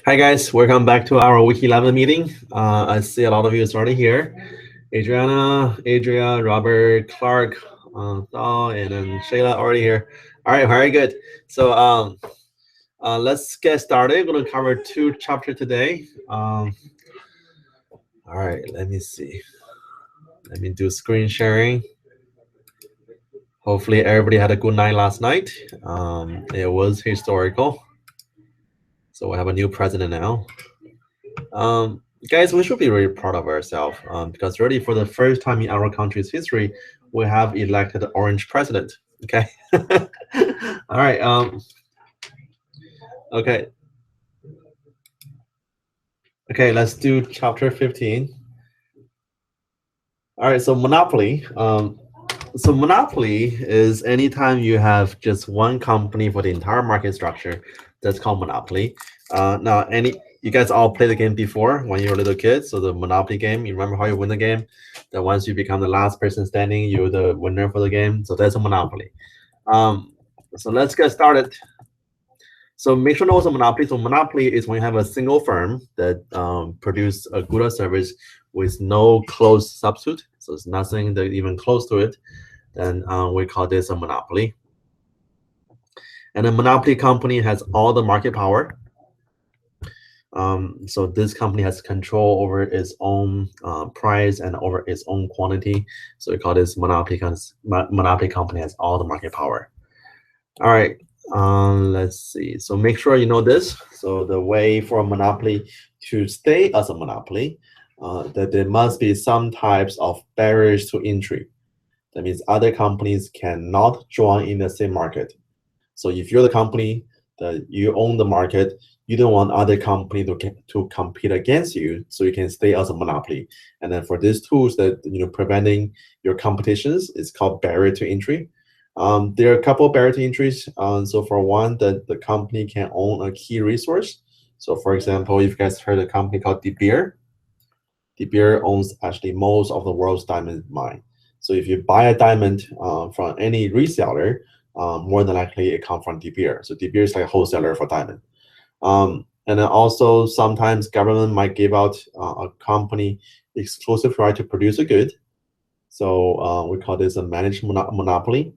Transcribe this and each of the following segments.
Hi guys, welcome back to our week 11 meeting. I see a lot of you is already here. Adriana, Adria, Robert, Clark, Thal, and then Shayla already here. All right, very good. So let's get started. We're going to cover 2 chapters today. All right, let me see. Let me do screen sharing. Hopefully everybody had a good night last night. It was historical. So we have a new president now. Guys, we should be really proud of ourselves because really for the first time in our country's history, we have elected an orange president. Okay. All right. Okay. Okay, let's do chapter 15. All right, so monopoly. So monopoly is anytime you have just one company for the entire market structure. That's called monopoly. Now, you guys all played the game before when you were little kids. So the monopoly game, you remember how you win the game? That once you become the last person standing, you're the winner for the game. So that's a monopoly. So let's get started. So make sure to know what's a monopoly. So monopoly is when you have a single firm that produce a good or service with no close substitute. So it's nothing that even close to it. Then we call this a monopoly. And a monopoly company has all the market power. So this company has control over its own price and over its own quantity. So we call this monopoly because monopoly company has all the market power. All right, let's see. So make sure you know this. So the way for a monopoly to stay as a monopoly, that there must be some types of barriers to entry. That means other companies cannot join in the same market. So if you're the company that you own the market, you don't want other company to compete against you, so you can stay as a monopoly. And then for these tools that preventing your competitions, it's called barrier to entry. There are a couple of barrier to entries. So for one, that the company can own a key resource. So for example, if you guys heard a company called De Beer. De Beer owns actually most of the world's diamond mine. So if you buy a diamond from any reseller, more than likely it comes from De Beer. So De Beer is like a wholesaler for diamond. And then also sometimes government might give out a company exclusive right to produce a good. So we call this a managed monopoly.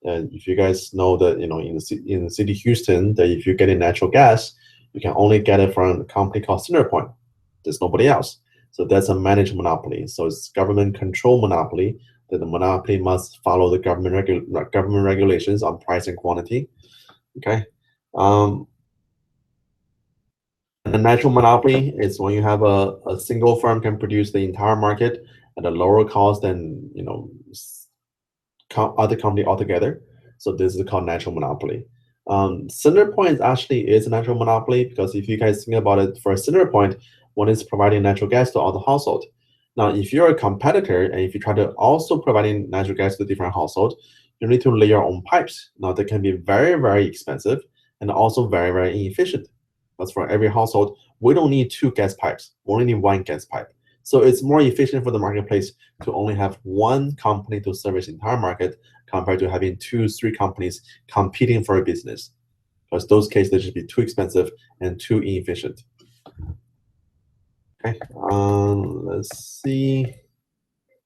And if you guys know that in the city Houston, that if you get in natural gas, you can only get it from a company called CenterPoint. There's nobody else. So that's a managed monopoly. So it's government control monopoly, that the monopoly must follow the government regulations on price and quantity. Okay. And a natural monopoly is when you have a single firm can produce the entire market at a lower cost than other company altogether. So this is called natural monopoly. CenterPoint actually is a natural monopoly because if you guys think about it, for CenterPoint, one is providing natural gas to all the household. Now, if you're a competitor and if you try to also providing natural gas to different households, you need to lay your own pipes. Now, they can be very, very expensive and also very, very inefficient. Because for every household, we don't need 2 gas pipes. We only need 1 gas pipe. So it's more efficient for the marketplace to only have 1 company to service the entire market compared to having 2, 3 companies competing for a business. Because those cases, they should be too expensive and too inefficient. Okay, let's see.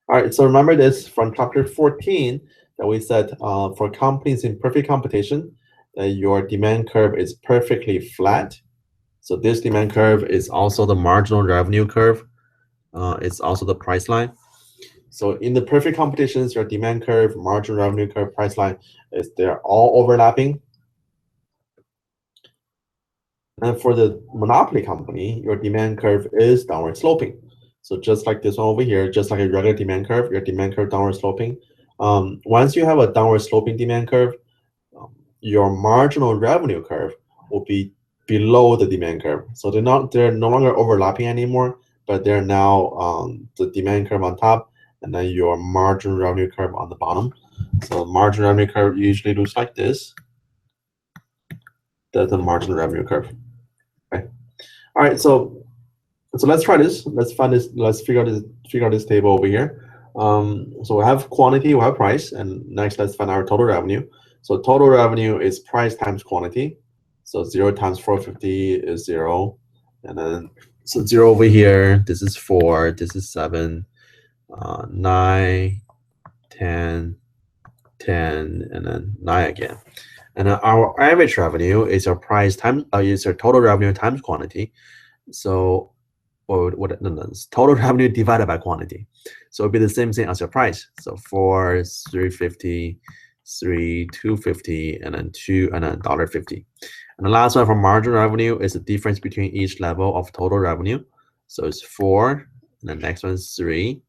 All right, so remember this from chapter 14 that we said for companies in perfect competition, that your demand curve is perfectly flat. So this demand curve is also the marginal revenue curve. It's also the price line. So in the perfect competitions, your demand curve, marginal revenue curve, price line, they're all overlapping. And for the monopoly company, your demand curve is downward sloping. So just like this one over here, just like a regular demand curve, your demand curve downward sloping. Once you have a downward sloping demand curve, your marginal revenue curve will be below the demand curve. So they're no longer overlapping anymore, but they're now the demand curve on top, and then your marginal revenue curve on the bottom. So marginal revenue curve usually looks like this. That's the marginal revenue curve. Okay. All right. So let's try this. Let's find this. Let's figure out this table over here. So we have quantity, we have price, and next let's find our total revenue. So total revenue is price times quantity. So 0 times 450 is 0. And then, so 0 over here, this is 4, this is 7, 9, 10, 10, and then 9 again. And then our average revenue is our price times, is our total revenue times quantity. So, or what? No, it's total revenue divided by quantity. So it'll be the same thing as your price. So 4 is 350, 3 250, and then 2, and then $1.50. And the last one for margin revenue is the difference between each level of total revenue. So it's 4, and the next one is 3,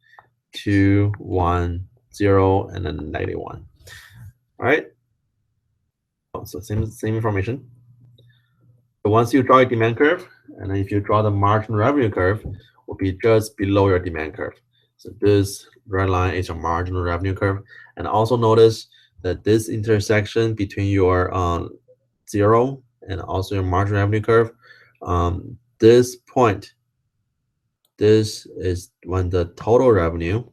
2, 1, 0, and then -1. All right. So same information. So once you draw a demand curve, and then if you draw the margin revenue curve, will be just below your demand curve. So this red line is your marginal revenue curve. And also notice that this intersection between your 0 and also your marginal revenue curve, this point, this is when the total revenue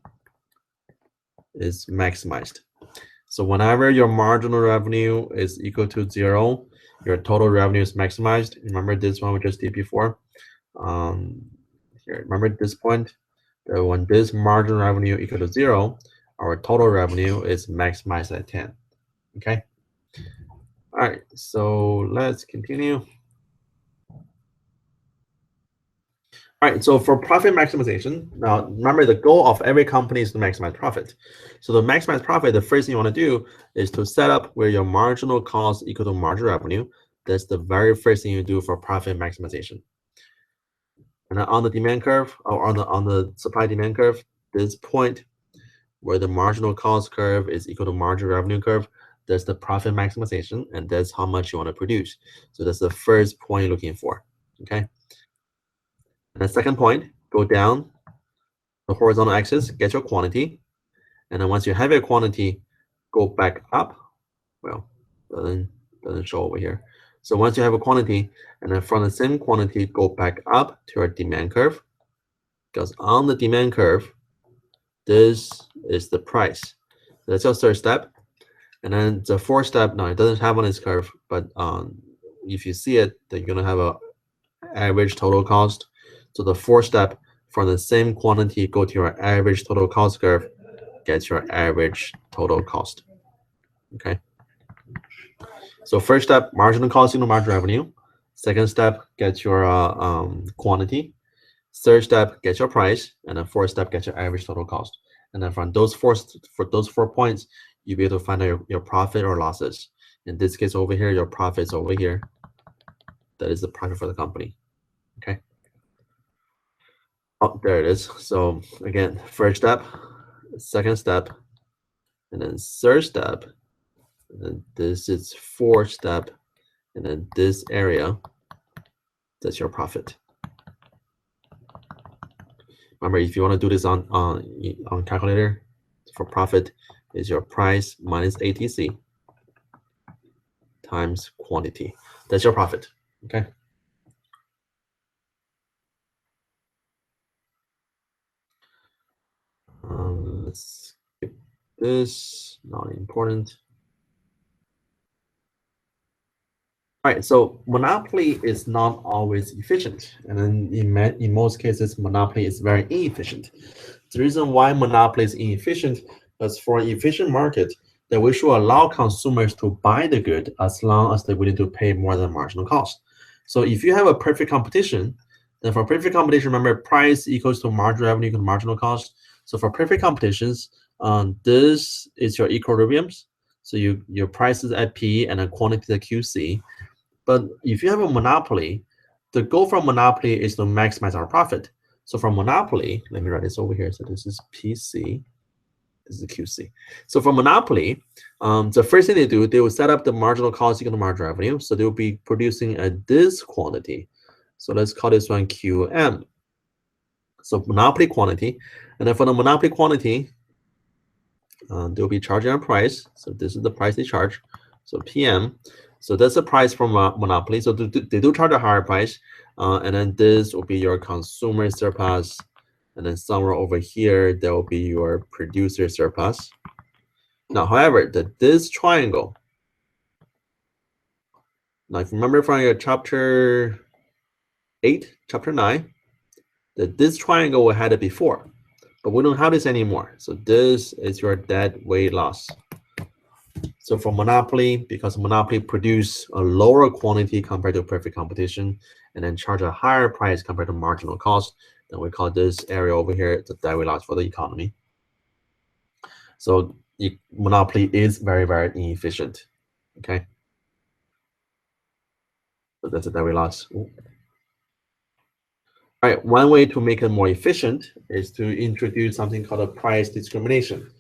is maximized. So whenever your marginal revenue is equal to 0, your total revenue is maximized. Remember this one we just did before? Here, remember this point? That when this marginal revenue equal to 0, our total revenue is maximized at 10. Okay? All right, so let's continue. All right, so for profit maximization, now remember the goal of every company is to maximize profit. So to maximize profit, the first thing you want to do is to set up where your marginal cost equal to marginal revenue. That's the very first thing you do for profit maximization. And then on the demand curve, or on the supply demand curve, this point where the marginal cost curve is equal to marginal revenue curve, that's the profit maximization, and that's how much you want to produce. So that's the first point you're looking for. Okay. And the second point, go down the horizontal axis, get your quantity. And then once you have your quantity, go back up. Well, doesn't show over here. So once you have a quantity, and then from the same quantity, go back up to your demand curve. Because on the demand curve, this is the price. That's your third step. And then the fourth step, no, it doesn't have on this curve, but if you see it, then you're going to have a average total cost. So the fourth step, from the same quantity, go to your average total cost curve, get your average total cost. Okay. So first step, marginal cost into marginal revenue. Second step, get your quantity. Third step, get your price, and then fourth step, get your average total cost. And then from those four points, you'll be able to find out your profit or losses. In this case over here, your profit is over here. That is the profit for the company. Okay. Oh, there it is. So again, first step, second step, and then third step, and then this is fourth step, and then this area, that's your profit. Remember, if you want to do this on calculator, for profit is your price minus ATC times quantity. That's your profit. Okay. Let's skip this. Not important. All right, so monopoly is not always efficient, and then in most cases, monopoly is very inefficient. The reason why monopoly is inefficient is for an efficient market that we should allow consumers to buy the good as long as they're willing to pay more than marginal cost. So if you have a perfect competition, then for perfect competition, remember price equals to marginal revenue equals marginal cost. So for perfect competitions, this is your equilibriums. So your price is at P and the quantity is at QC. But if you have a monopoly, the goal for monopoly is to maximize our profit. So for monopoly, let me write this over here. So this is PC, this is QC. So for monopoly, the first thing they will set up the marginal cost equal to marginal revenue. So they will be producing at this quantity. So let's call this one QM. So monopoly quantity. And then for the monopoly quantity, they'll be charging a price. So this is the price they charge. So PM. So that's the price for monopoly. So they do charge a higher price. And then this will be your consumer surplus. And then somewhere over here, there will be your producer surplus. Now, however, this triangle, Now, if you remember from your chapter 8, chapter 9, that this triangle we had it before, but we don't have this anymore. So this is your dead weight loss. So for monopoly, because monopoly produce a lower quantity compared to perfect competition, and then charge a higher price compared to marginal cost, then we call this area over here the dead weight loss for the economy. So monopoly is very, very inefficient. Okay. So that's a dead weight loss. All right, one way to make it more efficient is to introduce something called a price discrimination.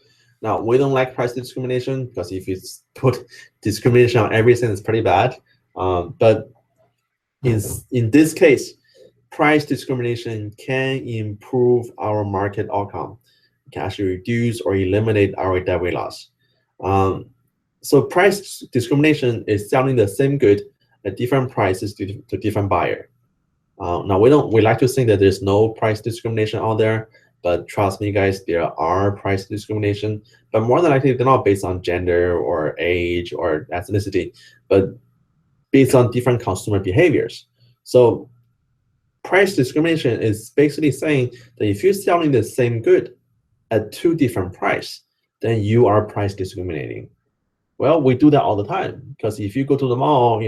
Now, we don't like price discrimination because if you put discrimination on everything, it's pretty bad. But in this case, price discrimination can improve our market outcome. It can actually reduce or eliminate our dead weight loss. So price discrimination is selling the same good at different prices to different buyer. Now we like to think that there's no price discrimination out there, but trust me, guys, there are price discrimination. But more than likely, they're not based on gender or age or ethnicity, but based on different consumer behaviors. So price discrimination is basically saying that if you're selling the same good at two different price, then you are price discriminating. Well, we do that all the time because if you go to the mall,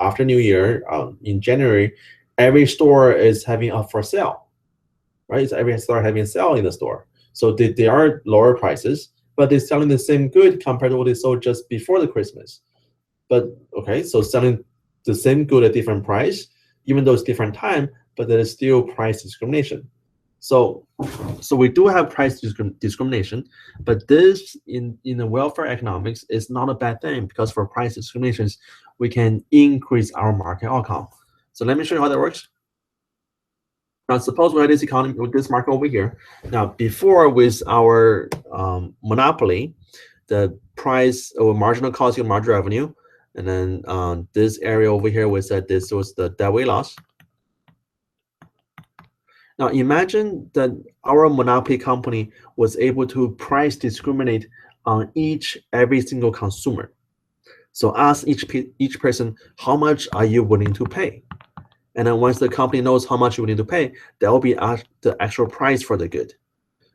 after New Year, in January, every store is having a for sale, right? So every store having a sale in the store. So they are lower prices, but they're selling the same good compared to what they sold just before the Christmas. But okay, so selling the same good at different price, even though it's different time, but there is still price discrimination. So we do have price discrimination, but this in the welfare economics is not a bad thing because for price discriminations, we can increase our market outcome. So let me show you how that works. Now, suppose we had this economy with this market over here. Now, before with our monopoly, the price or marginal cost equal marginal revenue, and then this area over here, we said this was the dead weight loss. Now imagine that our monopoly company was able to price discriminate on every single consumer. So ask each person, how much are you willing to pay? And then once the company knows how much you're willing to pay, that will be the actual price for the good.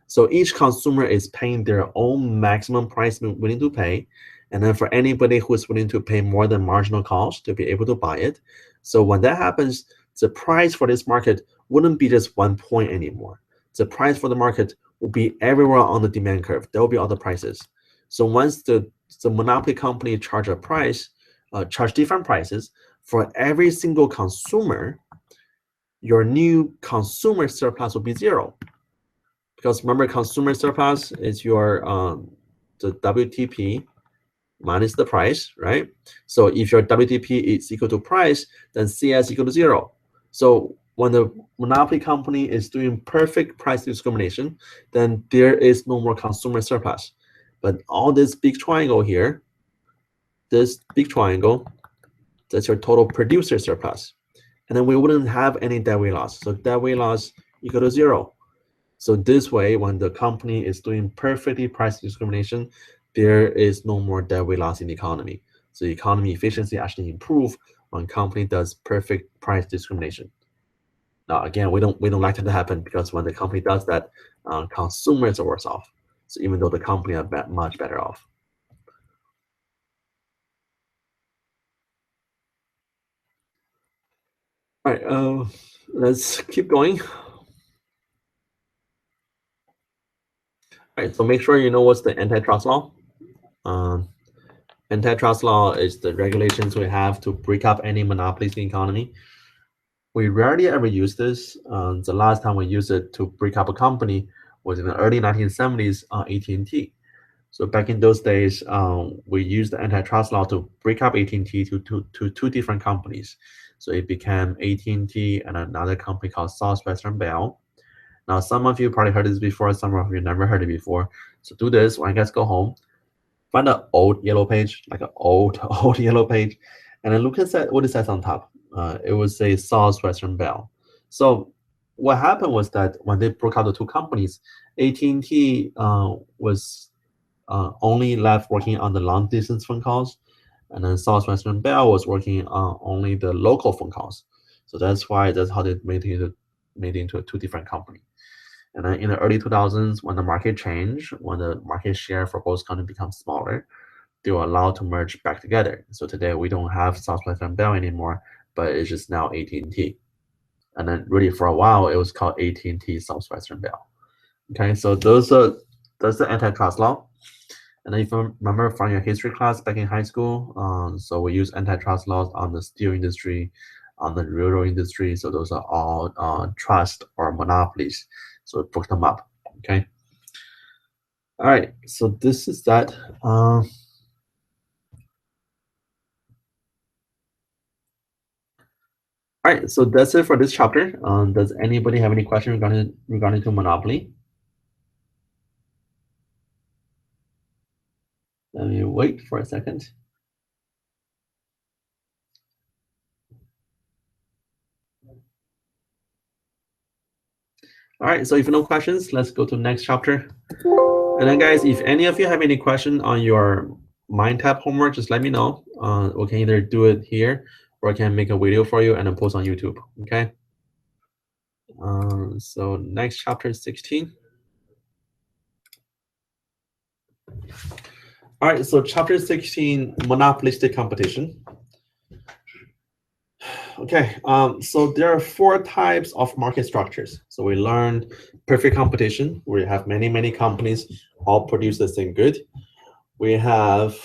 So each consumer is paying their own maximum price willing to pay. And then for anybody who is willing to pay more than marginal cost to be able to buy it. So when that happens, the price for this market wouldn't be just 1 point anymore. The price for the market will be everywhere on the demand curve. There will be other prices. So once the monopoly company charge different prices for every single consumer, your new consumer surplus will be 0. Because remember, consumer surplus is your the WTP minus the price, right? So if your WTP is equal to price, then CS equal to 0. So when the monopoly company is doing perfect price discrimination, then there is no more consumer surplus. But all this big triangle here, this big triangle, that's your total producer surplus. And then we wouldn't have any dead weight loss. So dead weight loss equal to 0. So this way, when the company is doing perfectly price discrimination, there is no more dead weight loss in the economy. So the economy efficiency actually improve when company does perfect price discrimination. Now, again, we don't like that to happen because when the company does that, consumers are worse off. So even though the company are much better off. All right, let's keep going. All right, so make sure you know what's the antitrust law. Antitrust law is the regulations we have to break up any monopolies in the economy. We rarely ever use this. The last time we used it to break up a company was in the early 1970s on AT&T. So back in those days, we used the antitrust law to break up AT&T to two different companies. So it became AT&T and another company called Southwestern Bell. Now, some of you probably heard this before, some of you never heard it before. So do this when you guys go home. Find an old yellow page, like an old yellow page, and then look at what it says on top. It would say Southwestern Bell. So what happened was that when they broke out the two companies, AT&T was only left working on the long distance phone calls, And then Southwestern Bell was working on only the local phone calls. So that's how they made it into two different companies. And then in the early 2000s, when the market changed, when the market share for both companies becomes smaller, they were allowed to merge back together. So today we don't have Southwestern Bell anymore, but it's just now AT&T. And then really for a while, it was called AT&T Southwestern Bell. Okay, so that's the antitrust law. And then if you remember from your history class back in high school, so we use antitrust laws on the steel industry, on the railroad industry. So those are all trust or monopolies. So book them up. Okay. All right. So this is that. All right. So that's it for this chapter. Does anybody have any question regarding to monopoly? Let me wait for a second. All right, so if no questions, let's go to the next chapter. And then guys, if any of you have any question on your MindTap homework, just let me know. We can either do it here or I can make a video for you and then post on YouTube, okay? So next chapter is 16. All right, so chapter 16, monopolistic competition. Okay, so there are 4 types of market structures. So we learned perfect competition, where you have many companies all produce the same good. We have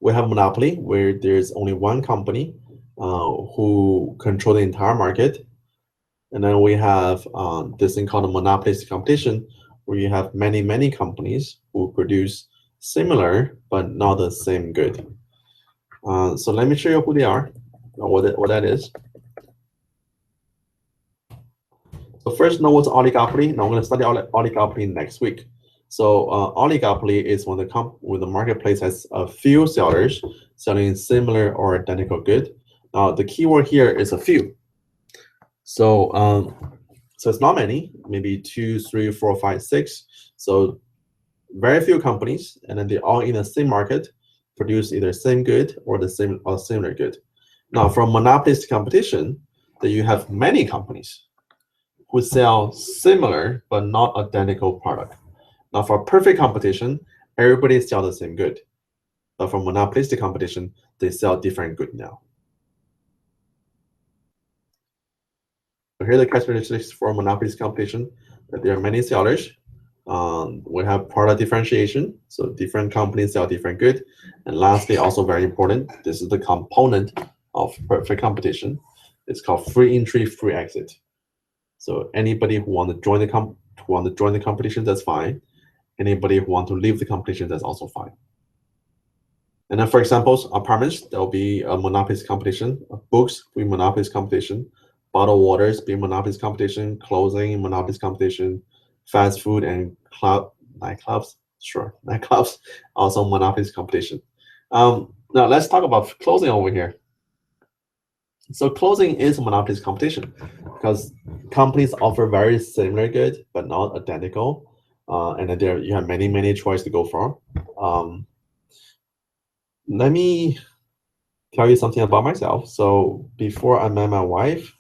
monopoly, where there's only one company who control the entire market. And then we have this thing called a monopolistic competition, where you have many companies who produce similar but not the same good. So let me show you who they are, or what that is. So first, know what's oligopoly. Now I'm going to study oligopoly next week. So oligopoly is when the marketplace has a few sellers selling similar or identical good. Now the keyword here is a few. So so it's not many, maybe 2, 3, 4, 5, 6. So very few companies, and then they're all in the same market, produce either same good or the same or similar good. Now from monopolistic competition, that you have many companies who sell similar but not identical product. Now for perfect competition, everybody sells the same good. But for monopolistic competition, they sell different good now. So here are the characteristics for monopolistic competition, that there are many sellers. We have product differentiation, so different companies sell different good. And lastly, also very important, this is the component of perfect competition. It's called free entry, free exit. So anybody who want to join the competition, that's fine. Anybody who want to leave the competition, that's also fine. And then, for example, apartments, there will be a monopolistic competition. Books will be monopolistic competition. Bottled waters be monopolistic competition. Clothing, monopolistic competition. Fast food and nightclubs, sure, nightclubs, also monopolistic competition. Now let's talk about clothing over here. So clothing is monopolistic competition because companies offer very similar good but not identical, and then there you have many choices to go for. Let me tell you something about myself. So before I met my wife,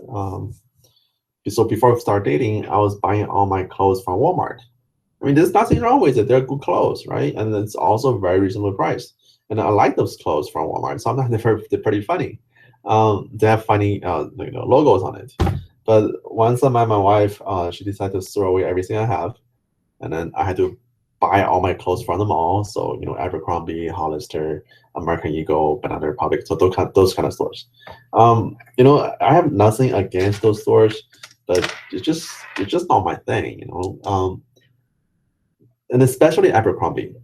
so before we started dating, I was buying all my clothes from Walmart. I mean, there's nothing wrong with it. They're good clothes, right? And it's also very reasonable price. And I like those clothes from Walmart. Sometimes they're pretty funny. They have funny logos on it. But once I met my wife, she decided to throw away everything I have, and then I had to buy all my clothes from the mall. So Abercrombie, Hollister, American Eagle, Banana Republic, so those kind of stores. I have nothing against those stores, but it's just not my thing. And especially Abercrombie.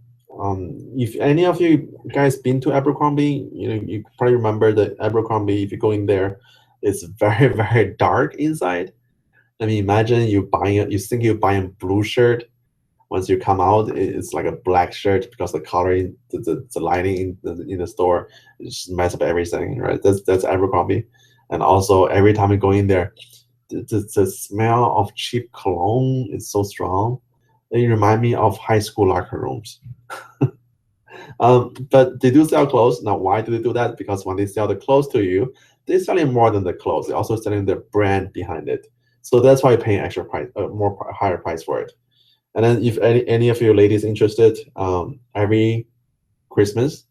If any of you guys been to Abercrombie, you probably remember that Abercrombie, if you go in there, it's very, very dark inside. I mean, imagine you think you're buying blue shirt. Once you come out, it's like a black shirt because the coloring, the lighting in the store just mess up everything, right? That's Abercrombie. And also, every time you go in there, the smell of cheap cologne is so strong. They remind me of high school locker rooms. But they do sell clothes. Now, why do they do that? Because when they sell the clothes to you, they're selling more than the clothes. They're also selling the brand behind it. So that's why you're paying extra price, higher price for it. And then if any of you ladies interested, every Christmas,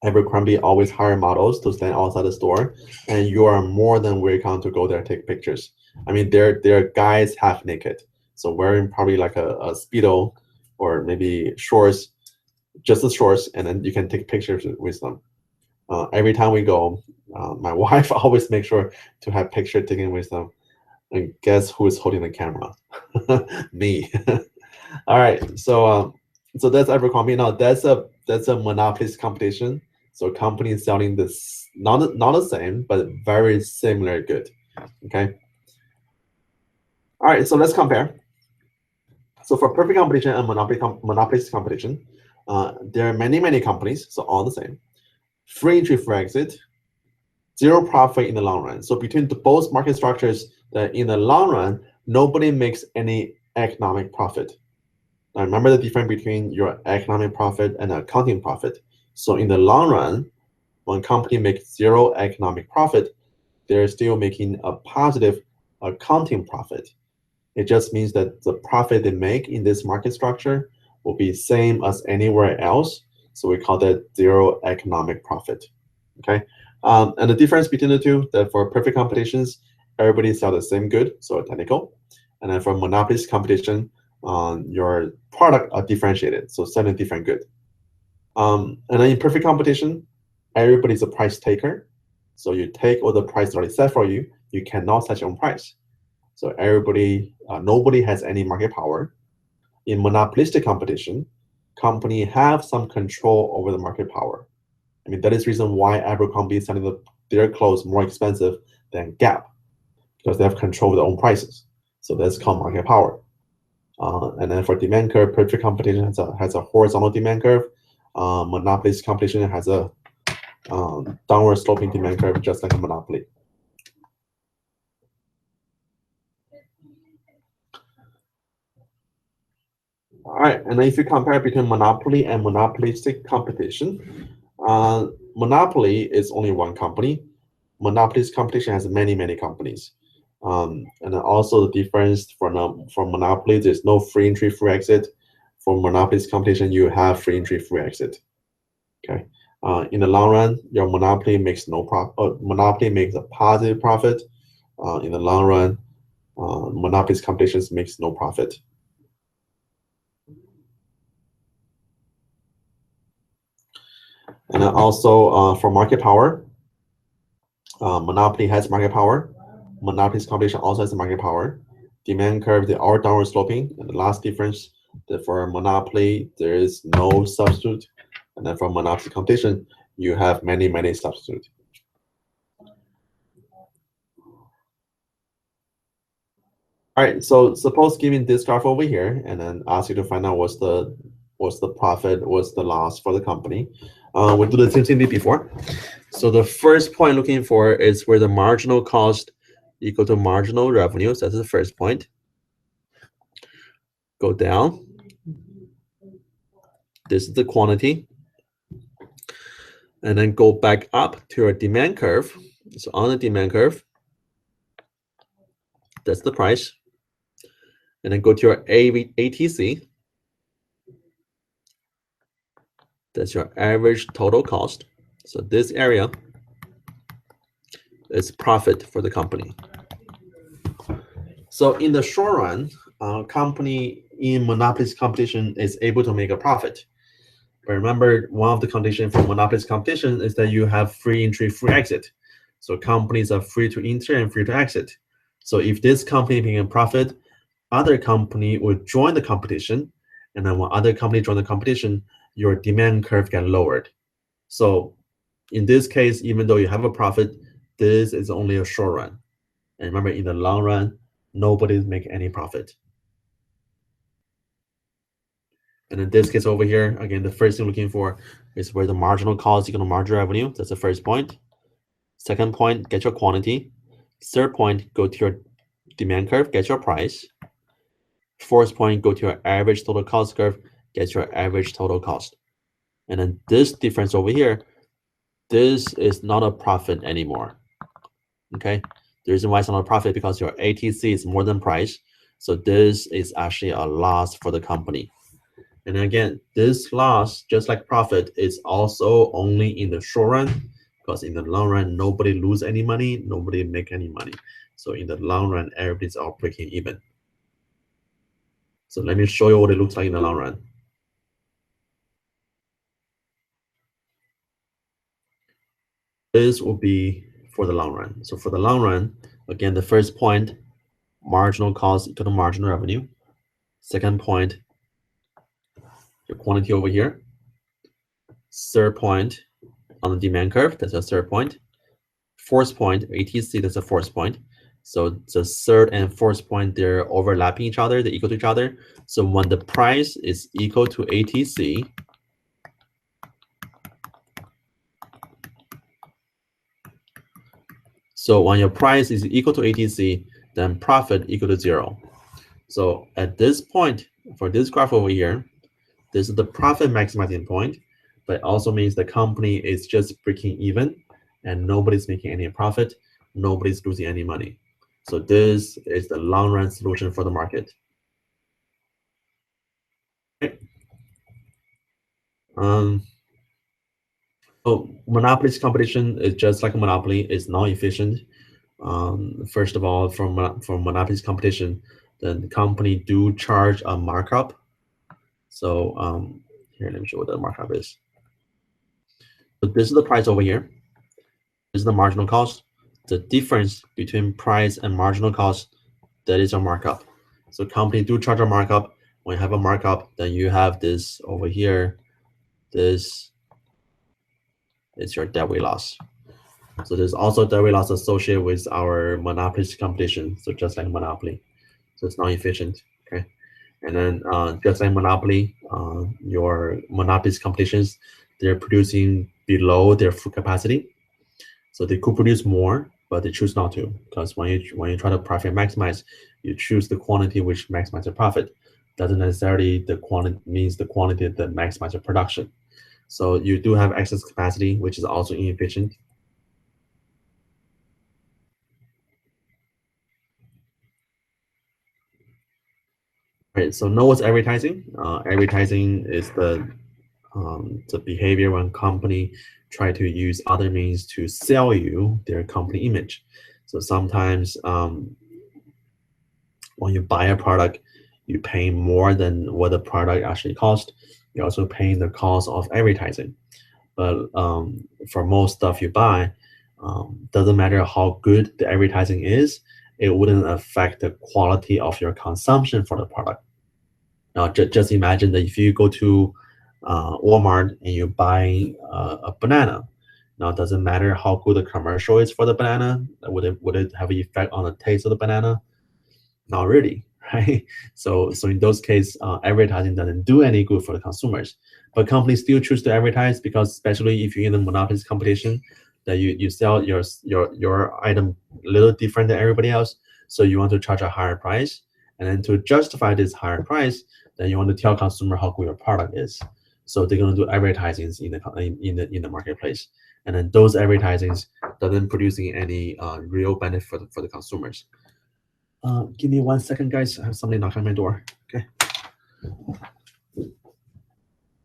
Abercrombie always hire models to stand outside the store, and you are more than welcome to go there and take pictures. I mean, they're guys half naked, so wearing probably like a Speedo or maybe shorts, just the shorts, and then you can take pictures with them. Every time we go, my wife always makes sure to have picture taken with them. And guess who is holding the camera? Me. All right, so that's Abercrombie. Now that's a monopolist competition. So companies selling this not the same, but very similar good. Okay. All right, so let's compare. So for perfect competition and monopolist competition, there are many companies, so all the same. Free entry, free exit, zero profit in the long run. So between both market structures, that in the long run, nobody makes any economic profit. Now remember the difference between your economic profit and accounting profit. So in the long run, when a company makes zero economic profit, they're still making a positive accounting profit. It just means that the profit they make in this market structure will be same as anywhere else. So we call that zero economic profit. Okay. And the difference between the two, that for perfect competitions, everybody sell the same good, so technical. And then for monopolist competition, your product are differentiated, so selling different good. And then in perfect competition, everybody's a price taker. So you take all the price already set for you. You cannot set your own price. So everybody, nobody has any market power. In monopolistic competition, company have some control over the market power. I mean, that is the reason why Abercrombie is selling their clothes more expensive than Gap, because they have control of their own prices. So that's called market power. And then for demand curve, perfect competition has a horizontal demand curve. Monopolist competition has a downward sloping demand curve, just like a monopoly. All right, and then if you compare between monopoly and monopolistic competition, monopoly is only one company. Monopolist competition has many companies. And then also the difference for monopoly, there's no free entry, free exit. For monopolist competition, you have free entry, free exit. Okay. In the long run, your monopoly makes no profit. Monopoly makes a positive profit. In the long run, monopolist competitions makes no profit. And then also for market power, monopoly has market power. Monopolist competition also has market power. Demand curve, they are downward sloping. And the last difference, that for monopoly, there is no substitute. And then for monopoly competition, you have many substitutes. All right, so suppose giving this graph over here and then ask you to find out what's the profit, what's the loss for the company. We'll do the same thing before. So the first point looking for is where the marginal cost equal to marginal revenue. So that's the first point. Go down. This is the quantity. And then go back up to your demand curve. So on the demand curve, that's the price. And then go to your ATC. That's your average total cost. So this area is profit for the company. So in the short run, company in monopolist competition is able to make a profit. But remember, one of the conditions for monopolist competition is that you have free entry, free exit. So companies are free to enter and free to exit. So if this company making a profit, other company will join the competition. And then when other company join the competition, your demand curve get lowered. So in this case, even though you have a profit, this is only a short run. And remember, in the long run, nobody make any profit. And in this case over here, again, the first thing we're looking for is where the marginal cost equal to marginal revenue. That's the first point. Second point, get your quantity. Third point, go to your demand curve, get your price. Fourth point, go to your average total cost curve, get your average total cost. And then this difference over here, this is not a profit anymore. Okay, the reason why it's not a profit because your ATC is more than price. So this is actually a loss for the company. And again, this loss, just like profit, is also only in the short run, because in the long run, nobody lose any money, nobody make any money. So in the long run, everybody's all breaking even. So let me show you what it looks like in the long run. This will be for the long run. So for the long run, again, the first point, marginal cost equal to marginal revenue. Second point, your quantity over here. Third point on the demand curve, that's a third point. Fourth point, ATC, that's a fourth point. So the third and fourth point, they're overlapping each other, they're equal to each other. So when the price is equal to ATC, so when your price is equal to ATC, then profit equal to 0. So at this point, for this graph over here, this is the profit maximizing point, but it also means the company is just breaking even and nobody's making any profit, nobody's losing any money. So this is the long run solution for the market. Okay. So monopoly competition is just like a monopoly, it's non-efficient. First of all, from monopoly competition, the company do charge a markup. So here, let me show what the markup is. So this is the price over here. This is the marginal cost. The difference between price and marginal cost, that is a markup. So company do charge a markup. When you have a markup, then you have this over here. This is your deadweight loss. So there's also deadweight loss associated with our monopoly competition. So just like monopoly, so it's not efficient. Okay, and then just like monopoly, your monopoly competitions, they're producing below their full capacity. So they could produce more, but they choose not to, because when you try to profit maximize, you choose the quantity which maximizes your profit. Doesn't necessarily the quantity means the quantity that maximizes your production. So you do have excess capacity, which is also inefficient. Right. So know what's advertising? Advertising is the behavior when company try to use other means to sell you their company image. So sometimes when you buy a product, you pay more than what the product actually cost. You're also paying the cost of advertising. But for most stuff you buy, doesn't matter how good the advertising is, it wouldn't affect the quality of your consumption for the product. Now, just imagine that if you go to Walmart and you buy a banana. Now, it doesn't matter how good the commercial is for the banana. Would it have an effect on the taste of the banana? Not really, right? So in those cases, advertising doesn't do any good for the consumers. But companies still choose to advertise because, especially if you're in a monopoly competition, that you sell your item a little different than everybody else. So you want to charge a higher price, and then to justify this higher price, then you want to tell consumer how good your product is. So they're going to do advertisings in the marketplace, and then those advertisings doesn't producing any real benefit for the consumers. Give me 1 second, guys. I have somebody knocking on my door. Okay.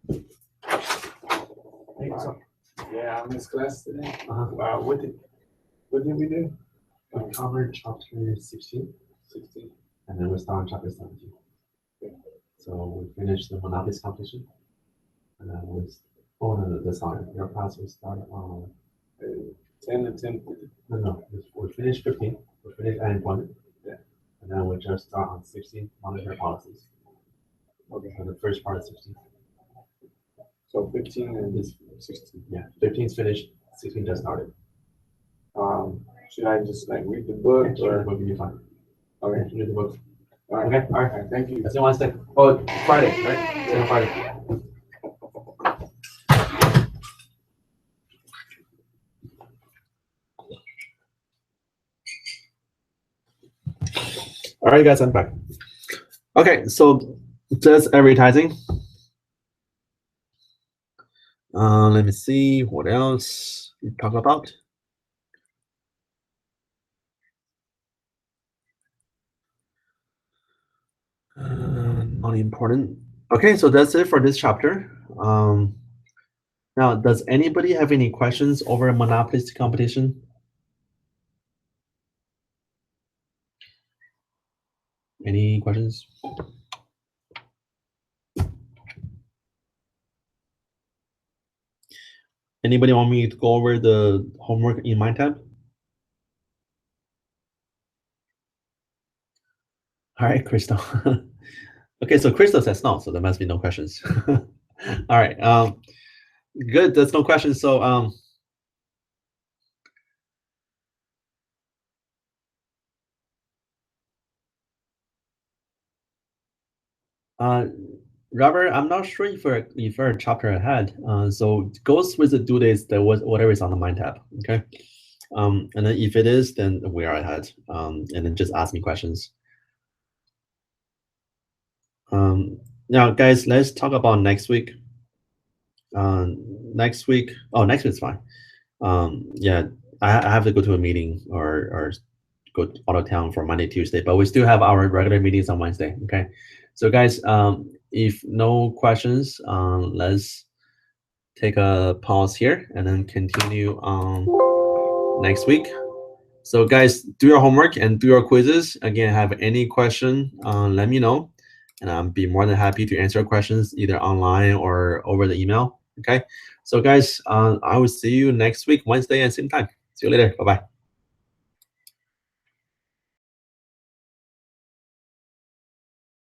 Hey, what's up? Yeah, I missed class today. What did we do? We covered chapter 16, and then we start on chapter 17. Okay. So we finished the monopoly competition, and then that's not your class. We start on 10 and 10. no. We finished 15. We finished unemployment. Yeah. And then we just start on 16 monetary policies. Okay. So the first part of 16. So 15 and 16. Yeah, 15 is finished, 16 just started. Should I just like read the book Sure, or? will be fine. Okay. Read the book. All right. Okay. All right. Thank you. That's it. Wednesday. Oh, Friday, right? See you on Friday. All right, guys, I'm back. Okay, so just advertising. Let me see what else we talk about. Not important. Okay, so that's it for this chapter. Now, does anybody have any questions over monopolistic competition? Any questions? Anybody want me to go over the homework in my tab? All right, Crystal. Okay, so Crystal says no, so there must be no questions. All right, good. There's no questions. So Robert, I'm not sure if you're a chapter ahead. So go with the due dates that was whatever is on the mind tab. Okay. And then if it is, then we are ahead. And then just ask me questions. Now, guys, let's talk about next week. Next week is fine. Yeah, I have to go to a meeting or go out of town for Monday, Tuesday, but we still have our regular meetings on Wednesday. Okay, so guys, if no questions, let's take a pause here and then continue on next week. So guys, do your homework and do your quizzes. Again, have any question, let me know, and I'll be more than happy to answer questions either online or over the email. Okay, so guys, I will see you next week, Wednesday at same time. See you later. Bye-bye.